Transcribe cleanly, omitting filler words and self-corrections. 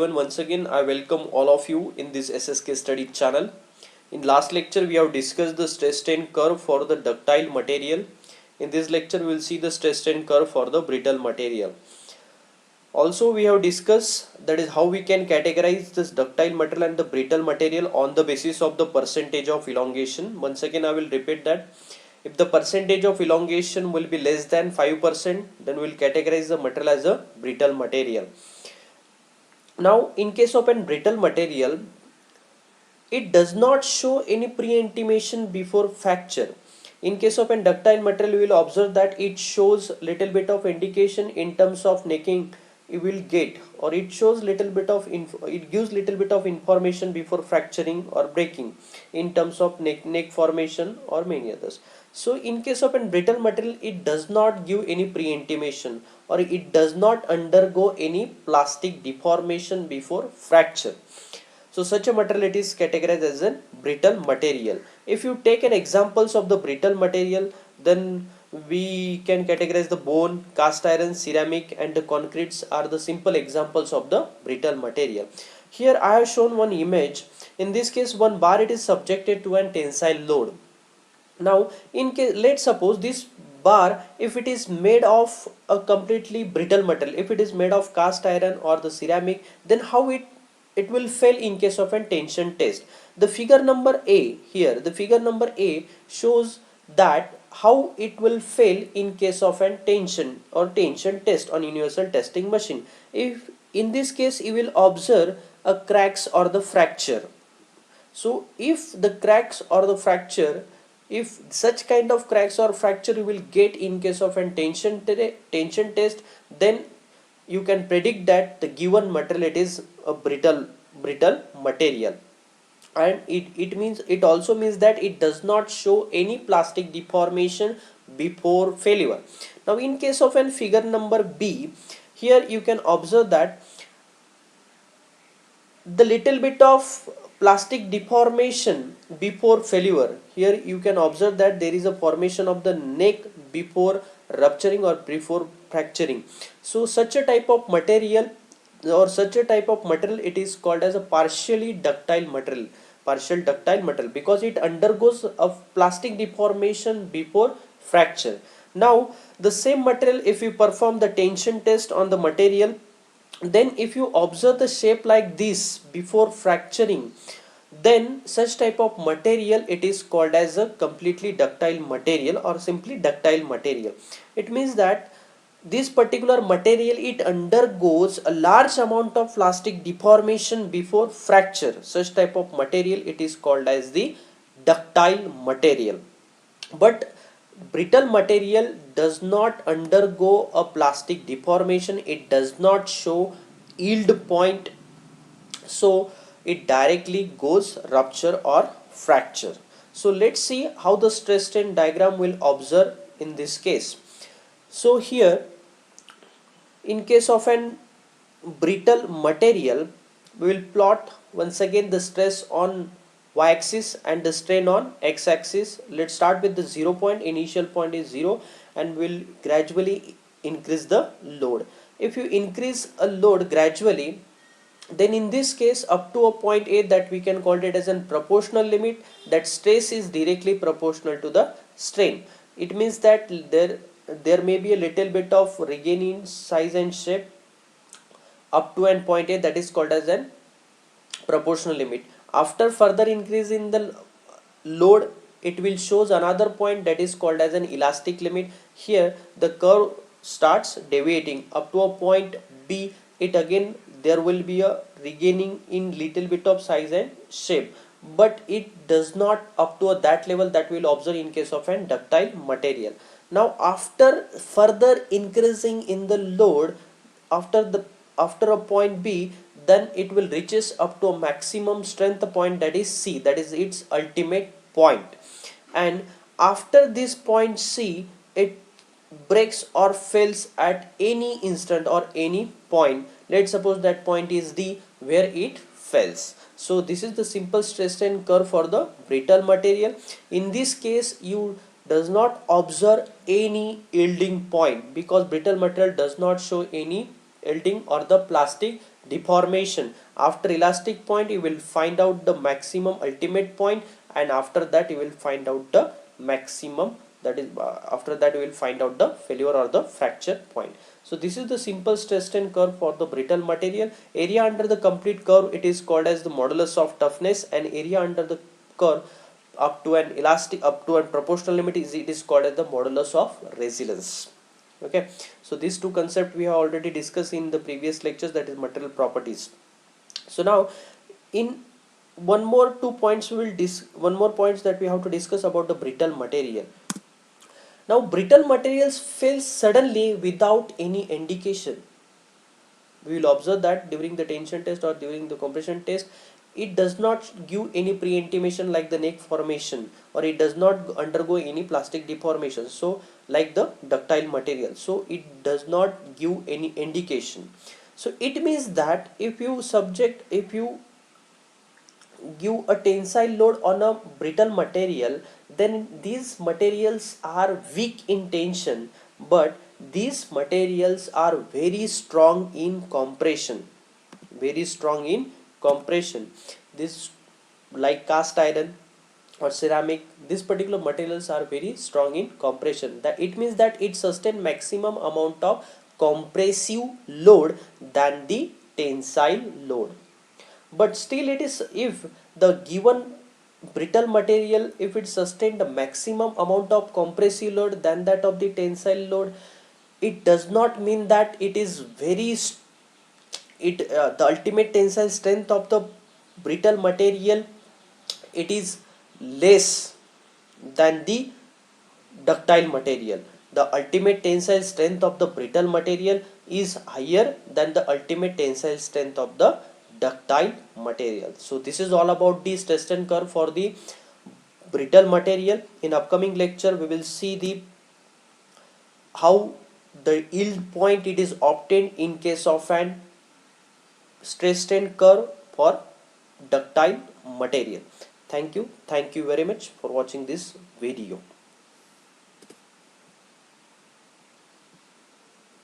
everyone, once again I welcome all of you in this SSK study channel. In last lecture we have discussed the stress strain curve for the ductile material. In this lecture we will see the stress strain curve for the brittle material. Also we have discussed that is how we can categorize this ductile material and the brittle material on the basis of the percentage of elongation. Once again I will repeat that if the percentage of elongation will be less than 5%, then we will categorize the material as a brittle material. Now in case of an brittle material, it does not show any pre-intimation before fracture. In case of a ductile material, we will observe that it shows little bit of indication in terms of necking you will get, or it shows little bit of it gives little bit of information before fracturing or breaking in terms of neck formation or many others. So in case of a brittle material, it does not give any pre-intimation or it does not undergo any plastic deformation before fracture. So such a material it is categorized as a brittle material. If you take an examples of the brittle material, then we can categorize the bone, cast iron, ceramic and the concretes are the simple examples of the brittle material. Here I have shown one image. In this case one bar it is subjected to an tensile load. Now in case, let's suppose this bar, if it is made of a completely brittle material, if it is made of cast iron or the ceramic, then how it will fail in case of a tension test. The figure number A here, the figure number A shows that how it will fail in case of a tension or tension test on universal testing machine. If in this case you will observe a cracks or the fracture. So if the cracks or the fracture, if such kind of cracks or fracture you will get in case of a tension test, then you can predict that the given material it is a brittle material, and it also means that it does not show any plastic deformation before failure. Now in case of an figure number B, here you can observe that the little bit of plastic deformation before failure. Here you can observe that there is a formation of the neck before rupturing or before fracturing. So such a type of material it is called as a partial ductile material because it undergoes a plastic deformation before fracture. Now the same material, if you perform the tension test on the material, then if you observe the shape like this before fracturing, then such type of material it is called as a completely ductile material or simply ductile material. It means that this particular material it undergoes a large amount of plastic deformation before fracture. Such type of material it is called as the ductile material. But brittle material does not undergo a plastic deformation, it does not show yield point, so it directly goes rupture or fracture. So let's see how the stress strain diagram will observe in this case. So here in case of an brittle material, we will plot once again the stress on y-axis and the strain on x-axis. Let's start with the 0 point. Initial point is 0 and will gradually increase the load. If you increase a load gradually, then in this case up to a point A, that we can call it as a proportional limit, that stress is directly proportional to the strain. It means that there may be a little bit of regain in size and shape up to an point A, that is called as an proportional limit. After further increase in the load, it will shows another point that is called as an elastic limit. Here the curve starts deviating up to a point B. It again there will be a regaining in little bit of size and shape, but it does not up to that level that we will observe in case of an ductile material. Now after further increasing in the load after a point B, then it will reaches up to a maximum strength point, that is C, that is its ultimate point. And after this point C, it breaks or fails at any instant or any point. Let's suppose that point is D where it fails. So this is the simple stress strain curve for the brittle material. In this case you does not observe any yielding point because brittle material does not show any yielding or the plastic deformation. After elastic point you will find out the maximum ultimate point, and after that you will find out the maximum, that is after that you will find out the failure or the fracture point. So this is the simple stress strain curve for the brittle material. Area under the complete curve, it is called as the modulus of toughness, and area under the curve up to an elastic, up to a proportional limit, is it is called as the modulus of resilience. Okay, so these two concepts we have already discussed in the previous lectures, that is material properties. So now in one more two points we will one more points that we have to discuss about the brittle material. Now brittle materials fail suddenly without any indication. We will observe that during the tension test or during the compression test, it does not give any pre-intimation like the neck formation, or it does not undergo any plastic deformation, so like the ductile material, so it does not give any indication. So it means that if you give a tensile load on a brittle material, then these materials are weak in tension, but these materials are very strong in compression, very strong in compression. This, like cast iron or ceramic, these particular materials are very strong in compression. That it means that it sustain maximum amount of compressive load than the tensile load. But still it is, if the given brittle material, if it sustain the maximum amount of compressive load than that of the tensile load, it does not mean that it is very the ultimate tensile strength of the brittle material, it is less than the ductile material. The ultimate tensile strength of the brittle material is higher than the ultimate tensile strength of the ductile material. So this is all about the stress strain curve for the brittle material. In upcoming lecture we will see the how the yield point it is obtained in case of an stress strain curve for ductile material. Thank you very much for watching this video.